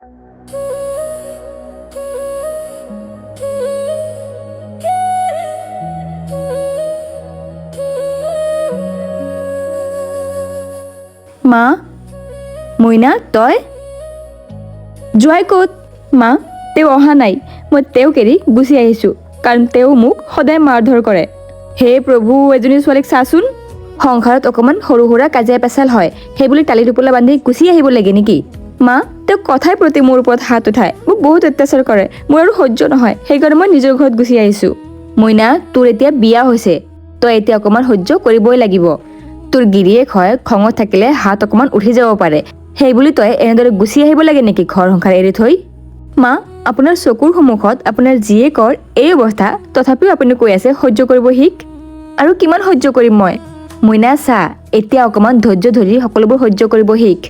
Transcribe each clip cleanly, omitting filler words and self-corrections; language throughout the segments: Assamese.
মা, মইনা তই যোৱাই ক'ত? মা, তেওঁ অহা নাই। মই তেওঁক এৰি গুচি আহিছোঁ, কাৰণ তেওঁ মোক সদায় মাৰধৰ কৰে। হে প্ৰভু, এজনী ছোৱালীক চাচোন। সংসাৰত অকণমান সৰু সুৰা কাজিয়া পেচাল হয়, সেইবুলি টালি টোপোলা বান্ধি গুচি আহিব লাগে নেকি? মা, তেওঁ কথাই প্ৰতি মোৰ ওপৰত হাত উঠায়, মোক বহুত অত্যাচাৰ কৰে। মোৰ আৰু সহ্য নহয়, সেইকাৰণে মই নিজৰ ঘৰত গুচি আহিছোঁ। মইনা, তোৰ এতিয়া বিয়া হৈছে, তই এতিয়া অকণমান সহ্য কৰিবই লাগিব। তোৰ গিৰিয়েক হয়, খঙত থাকিলে হাত অকণমান উঠি যাব পাৰে, সেইবুলি তই এনেদৰে গুচি আহিব লাগে নেকি ঘৰ সংসাৰ এৰি থৈ? মা, আপোনাৰ চকুৰ সন্মুখত আপোনাৰ জীয়েকৰ এই অৱস্থা, তথাপিও আপুনি কৈ আছে সহ্য কৰিব শিক। আৰু কিমান সহ্য কৰিম মই? মইনা চা, এতিয়া অকণমান ধৈৰ্য ধৰি সকলোবোৰ সহ্য কৰিব শিক।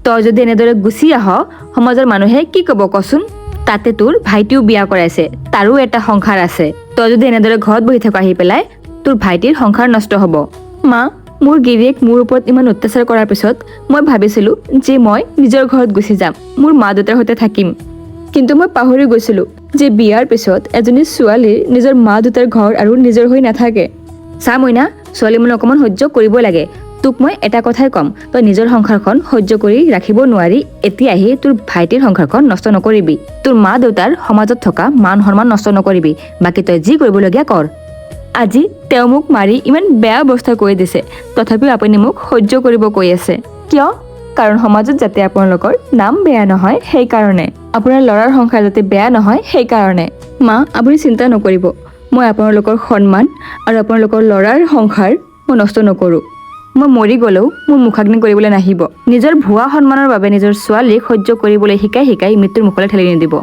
তই যদি এনেদৰে গুচি আহ, সমাজৰ মানুহে কি ক'ব কচোন? তাতে তোৰ ভাইটিও বিয়া কৰাইছে, তাৰো এটা সংসাৰ আছে। তই যদি এনেদৰে ঘৰত বহি থাক আহি পেলাই, তোৰ ভাইটিৰ সংসাৰ নষ্ট হ'ব। মা, মোৰ গিৰিয়েক মোৰ ওপৰত ইমান অত্যাচাৰ কৰাৰ পিছত মই ভাবিছিলোঁ যে মই নিজৰ ঘৰত গুচি যাম, মোৰ মা দেউতাৰ সৈতে থাকিম। কিন্তু মই পাহৰি গৈছিলোঁ যে বিয়াৰ পিছত এজনী ছোৱালীৰ নিজৰ মা দেউতাৰ ঘৰ আৰু নিজৰ হৈ নাথাকে। চা মইনা, ছোৱালী মানুহ অকণমান সহ্য কৰিবই লাগে। তোক মই এটা কথাই ক'ম, তই নিজৰ সংসাৰখন সহ্য কৰি ৰাখিব নোৱাৰি এতিয়া আহি তোৰ ভাইটিৰ সংসাৰখন নষ্ট নকৰিবি। তোৰ মা দেউতাৰ সমাজত থকা মান সন্মান নষ্ট নকৰিবি। বাকী তই যি কৰিবলগীয়া কৰ। আজি তেওঁ মোক মাৰি ইমান বেয়া অৱস্থা কৰি দিছে, তথাপিও আপুনি মোক সহ্য কৰিব কৈ আছে। কিয়? কাৰণ সমাজত যাতে আপোনালোকৰ নাম বেয়া নহয়, সেইকাৰণে। আপোনাৰ ল'ৰাৰ সংসাৰ যাতে বেয়া নহয়, সেইকাৰণে। মা, আপুনি চিন্তা নকৰিব, মই আপোনালোকৰ সন্মান আৰু আপোনালোকৰ ল'ৰাৰ সংসাৰ মই নষ্ট নকৰোঁ। মই মৰি গ'লেও মোৰ মুখাগ্নি কৰিবলৈ নাহিব। নিজৰ ভুৱা সন্মানৰ বাবে নিজৰ ছোৱালীক সহ্য কৰিবলৈ শিকাই মৃত্যুৰ মুখলৈ ঠেলি নিদিব।